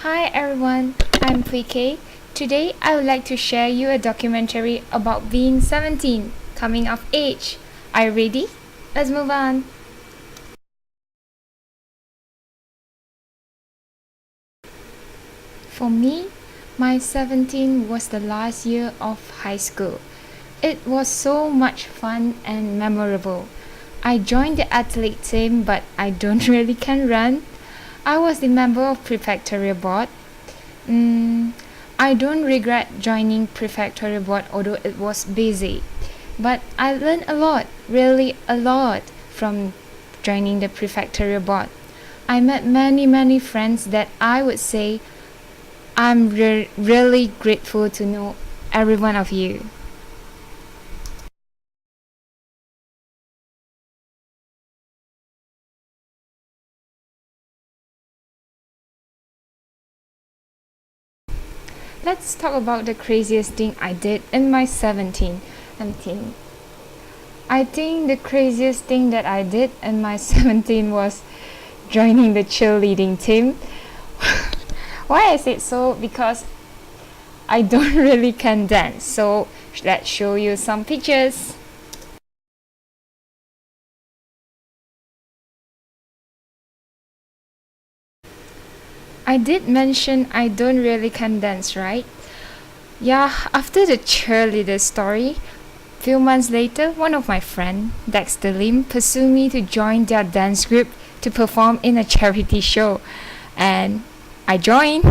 Hi everyone, I'm PK. Today I would like to share you a documentary about being 17, coming of age. Are you ready? Let's move on. For me, my 17 was the last year of high school. It was so much fun and memorable. I joined the athlete team but I don't really can run. I was the member of prefectorial board. Mm, I don't regret joining prefectorial board although it was busy. But I learned a lot, really a lot from joining the prefectorial board. I met many friends that I would say I'm really grateful to know every one of you. Let's talk about the craziest thing I did in my 17. I think the craziest thing that I did in my 17 was joining the cheerleading team. Why I said so? Because I don't really can dance. So let's show you some pictures. I did mention I don't really can dance, right? Yeah, after the cheerleader story, few months later, one of my friend, Dexter Lim, pursued me to join their dance group to perform in a charity show, and I joined.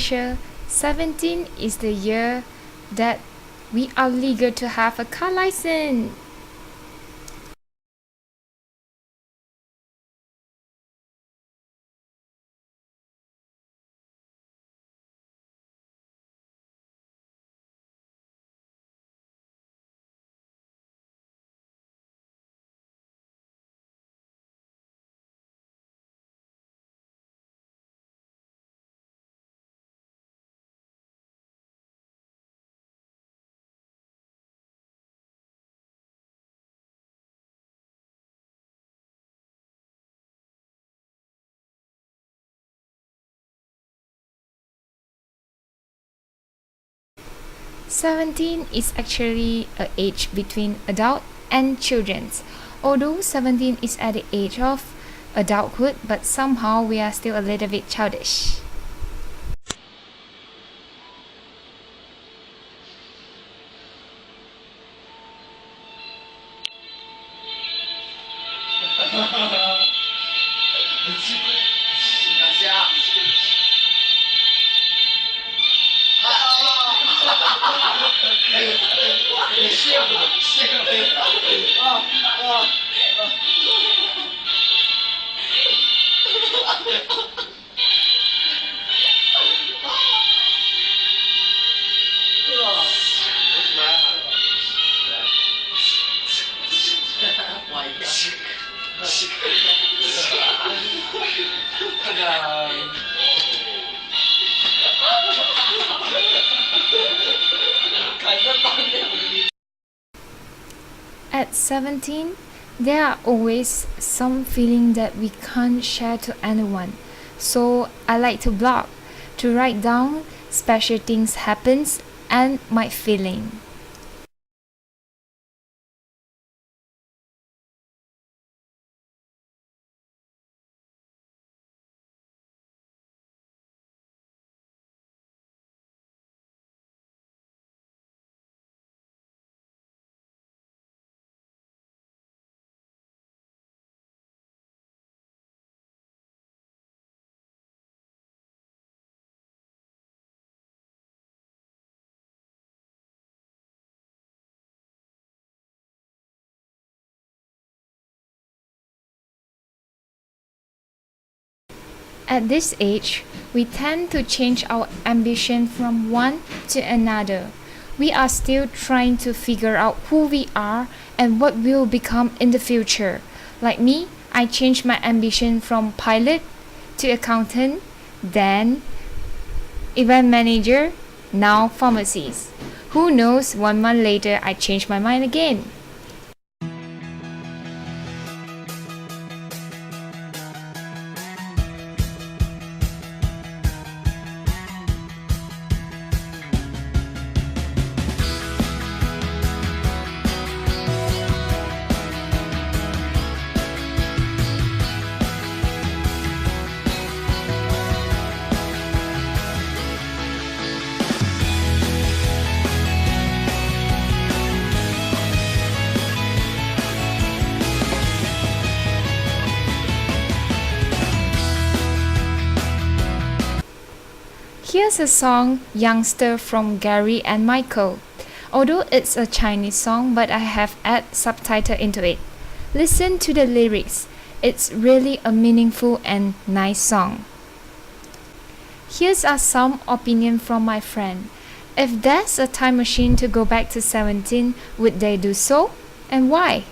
Alicia, 17 is the year that we are legal to have a car license. Seventeen is actually a age between adult and children. Although 17 is at the age of adulthood, but somehow we are still a little bit childish. At 17, there are always some feeling that we can't share to anyone. So I like to blog, to write down special things happens and my feeling. At this age, we tend to change our ambition from one to another. We are still trying to figure out who we are and what we'll become in the future. Like me, I changed my ambition from pilot to accountant, then event manager, now pharmacist. Who knows, 1 month later I changed my mind again. Here's a song Youngster from Gary and Michael. Although it's a Chinese song, but I have add subtitle into it. Listen to the lyrics. It's really a meaningful and nice song. Here's are some opinion from my friend. If there's a time machine to go back to 17, would they do so? And why?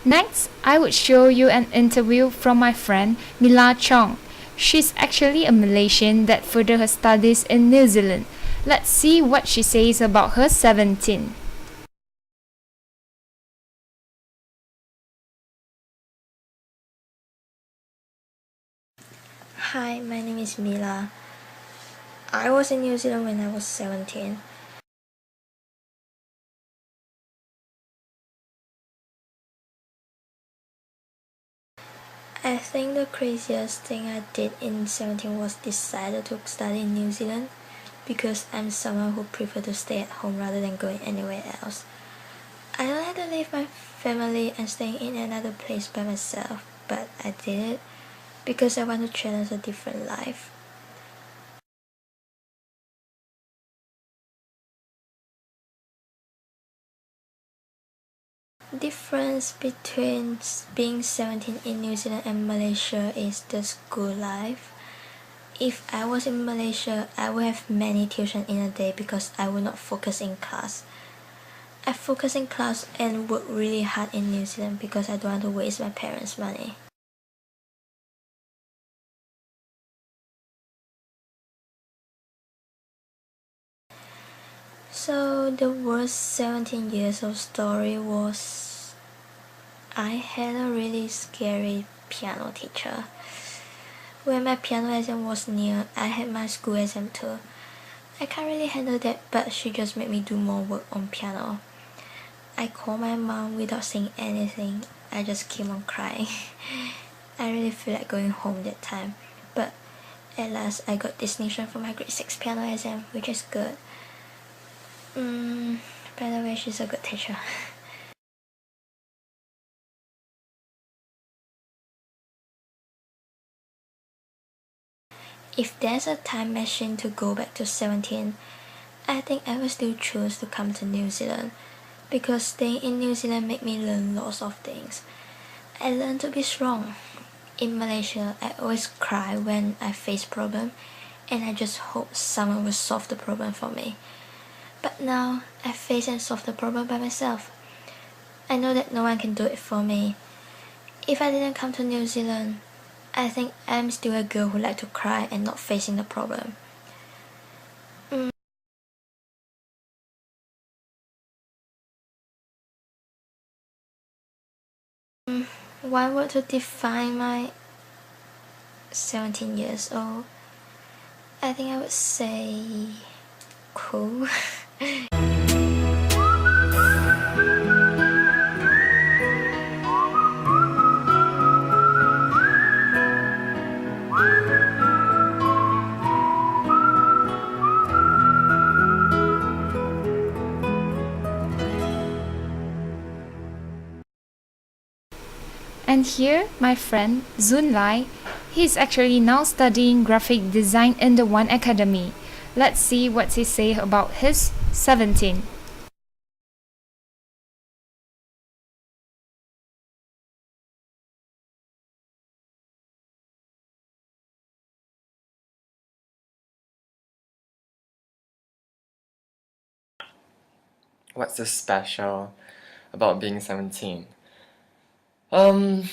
Next, I would show you an interview from my friend Mila Chong. She's actually a Malaysian that furthered her studies in New Zealand. Let's see what she says about her 17. Hi, my name is Mila. I was in New Zealand when I was 17. I think the craziest thing I did in 17 was decided to study in New Zealand because I'm someone who prefer to stay at home rather than going anywhere else. I don't have to leave my family and staying in another place by myself, but I did it because I want to challenge a different life. Difference between being 17 in New Zealand and Malaysia is the school life. If I was in Malaysia, I would have many tuition in a day because I would not focus in class. I focus in class and work really hard in New Zealand because I don't want to waste my parents' money. So the worst 17 years of story was I had a really scary piano teacher. When my piano exam was near, I had my school exam too. I can't really handle that, but she just made me do more work on piano. I called my mom without saying anything. I just came on crying. I really feel like going home that time, but at last I got distinction for my grade 6 piano exam, which is good. By the way, she's a good teacher. If there's a time machine to go back to 17, I think I will still choose to come to New Zealand because staying in New Zealand made me learn lots of things. I learned to be strong. In Malaysia, I always cry when I face problem and I just hope someone will solve the problem for me. But now, I face and solve the problem by myself. I know that no one can do it for me. If I didn't come to New Zealand, I think I'm still a girl who like to cry and not facing the problem. One word to define my 17 years old, I think I would say cool. And here, my friend Zun Lai, he's actually now studying graphic design in the One Academy. Let's see what he say about his 17. What's so special about being 17? Um,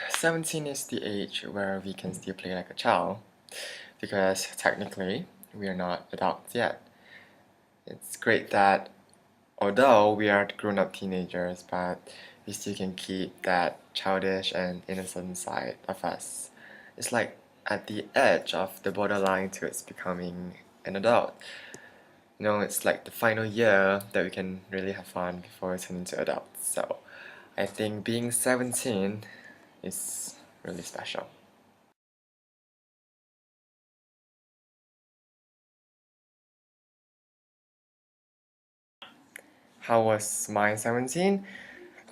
17 is the age where we can still play like a child because technically we are not adults yet. It's great that although we are grown up teenagers, but we still can keep that childish and innocent side of us. It's like at the edge of the borderline towards becoming an adult. It's like the final year that we can really have fun before we turn into adults. So I think being 17 is really special. How was my 17?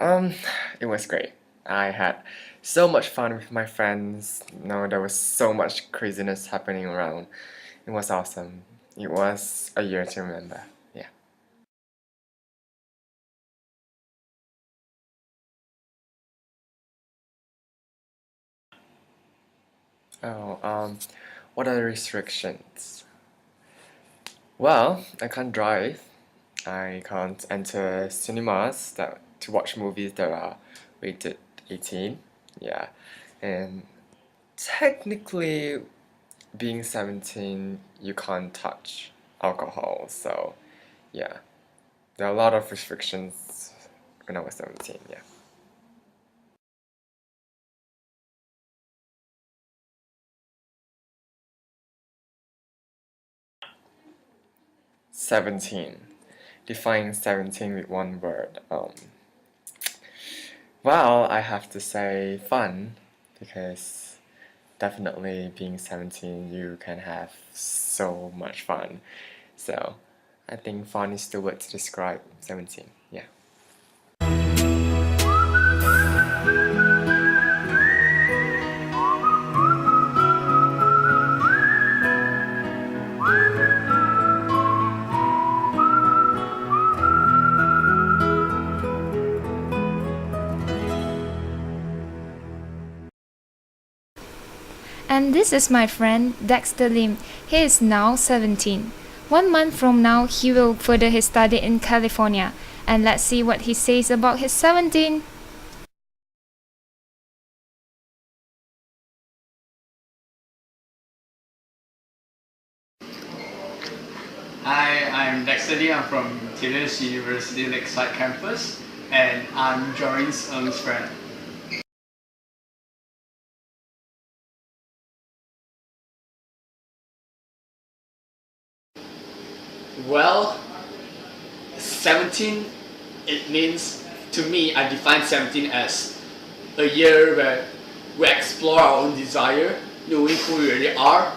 Um, it was great. I had so much fun with my friends. There was so much craziness happening around. It was awesome. It was a year to remember. Yeah. Oh, what are the restrictions? Well, I can't drive. I can't enter cinemas to watch movies that are rated 18. Yeah, and technically, being 17, you can't touch alcohol. So, yeah, there are a lot of restrictions when I was 17. Yeah. 17. Define 17 with one word. Well, I have to say fun, because definitely being 17, you can have so much fun. So I think fun is the word to describe 17. Yeah. And this is my friend Dexter Lim. He is now 17. 1 month from now, he will further his study in California. And let's see what he says about his 17. Hi, I'm Dexter Lee. I'm from Taylor's University Lakeside campus, and I'm Jorin's friend. Well, 17, it means, to me, I define 17 as a year where we explore our own desire, knowing who we really are,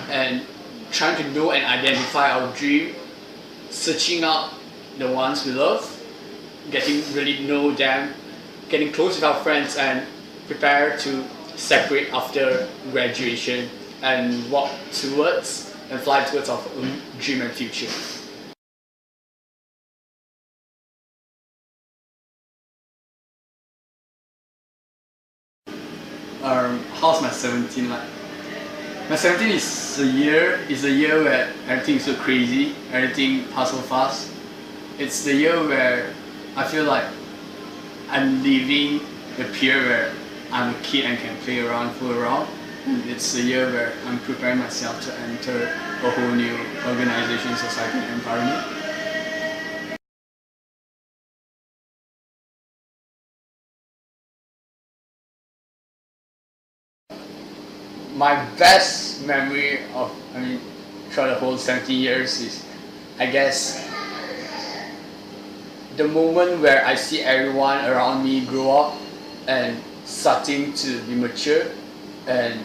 and trying to know and identify our dream, searching out the ones we love, getting really know them, getting close with our friends, and prepare to separate after graduation and walk towards and fly towards our own dream and future. How's my 17 like? My 17 is a year where everything is so crazy, everything passes so fast. It's the year where I feel like I'm leaving the period where I'm a kid and can play around, fool around. It's the year where I'm preparing myself to enter a whole new organization, society, and environment. My best memory of, throughout the whole 17 years is, I guess, the moment where I see everyone around me grow up and starting to be mature and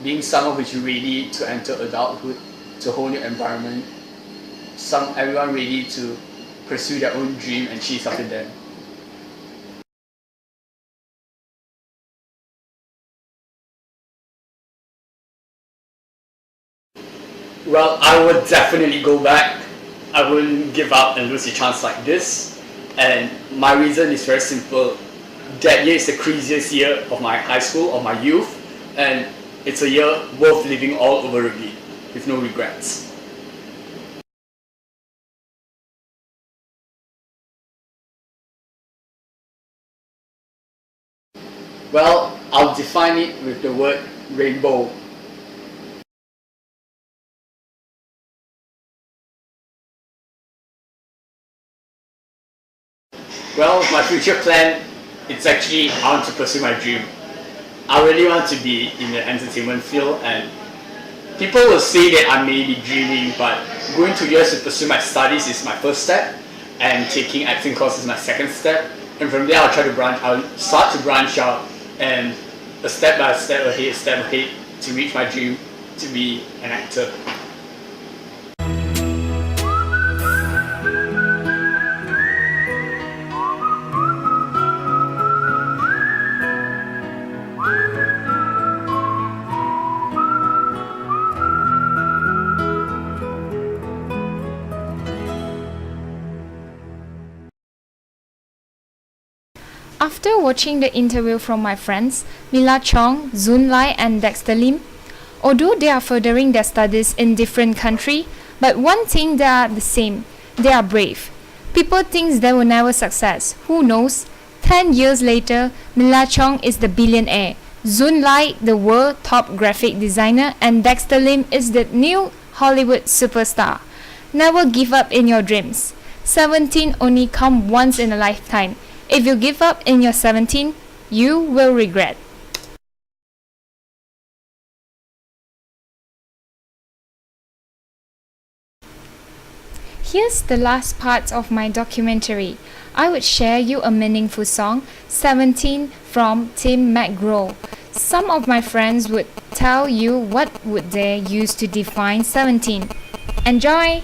being someone who's ready to enter adulthood, to a whole new environment, everyone ready to pursue their own dream and chase after them. Well, I would definitely go back. I wouldn't give up and lose a chance like this. And my reason is very simple. That year is the craziest year of my high school, of my youth, and it's a year worth living all over again, with no regrets. Well, I'll define it with the word rainbow. Well, my future plan, it's actually I want to pursue my dream. I really want to be in the entertainment field, and people will say that I may be dreaming, but going 2 years to pursue my studies is my first step, and taking acting course is my second step. And from there I'll start to branch out, and a step by step ahead to reach my dream to be an actor. After watching the interview from my friends, Mila Chong, Zun Lai and Dexter Lim, although they are furthering their studies in different countries, but one thing they are the same, they are brave. People think they will never success. Who knows? 10 years later, Mila Chong is the billionaire, Zun Lai the world top graphic designer, and Dexter Lim is the new Hollywood superstar. Never give up in your dreams. 17 only come once in a lifetime. If you give up in your 17, you will regret. Here's the last part of my documentary. I would share you a meaningful song, 17 from Tim McGraw. Some of my friends would tell you what would they use to define 17. Enjoy!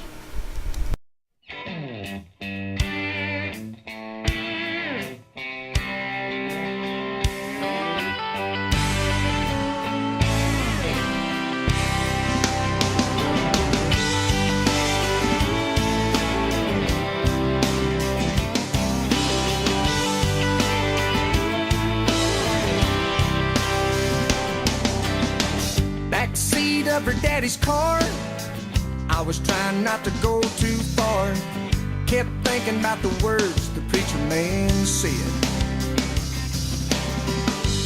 Backseat of her daddy's car, I was trying not to go too far. Kept thinking about the words the preacher man said.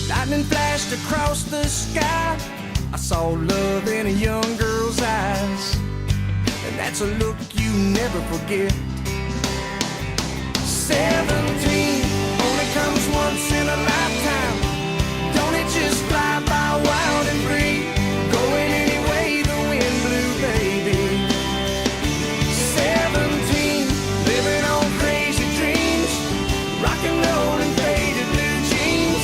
Lightning flashed across the sky. I saw love in a young girl's eyes, and that's a look you never forget. 17 only comes once in a lifetime. Don't it just fly by wild and free, going any way the wind blew, baby. 17, living on crazy dreams, rock and roll and faded blue jeans,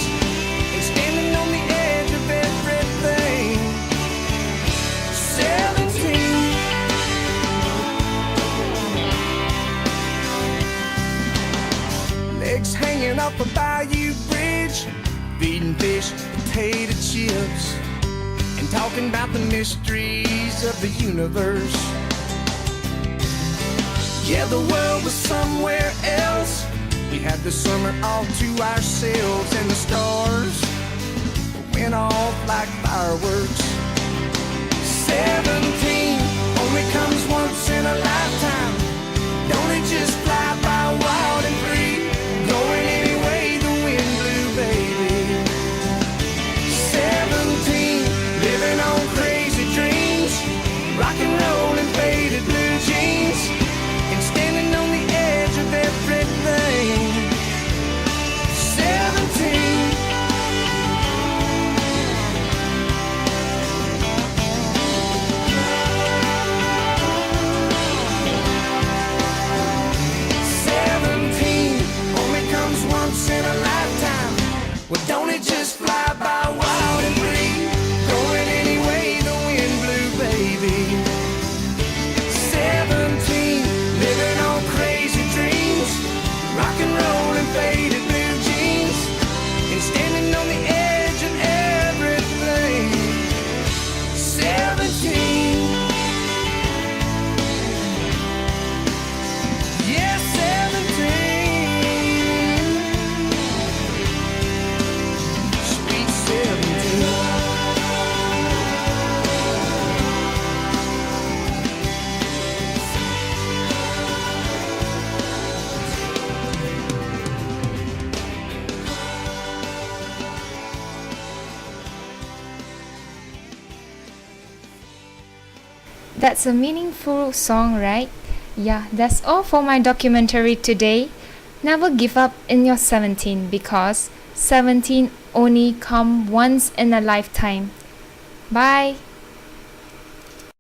and standing on the edge of everything. 17. Legs hanging off a bayou bridge, feeding fish, potato chips, and talking about the mysteries of the universe. Yeah, the world was somewhere else. We had the summer all to ourselves, and the stars went off like fireworks. 17 only comes once in a lifetime. Don't it just fly by wild and free, going any way the wind blew, baby. 17, living on crazy dreams, rock and roll and faded blue jeans, and standing on the edge of everything. 17. Once in a lifetime. Well, don't it just fly by wild and free, going any way the wind blew, baby. 17, living on crazy dreams, rock and roll and faded blue jeans, and standing on the edge of everything. 17. Yeah, 17. That's a meaningful song, right? Yeah, that's all for my documentary today. Never give up in your 17 because 17 only come once in a lifetime. Bye.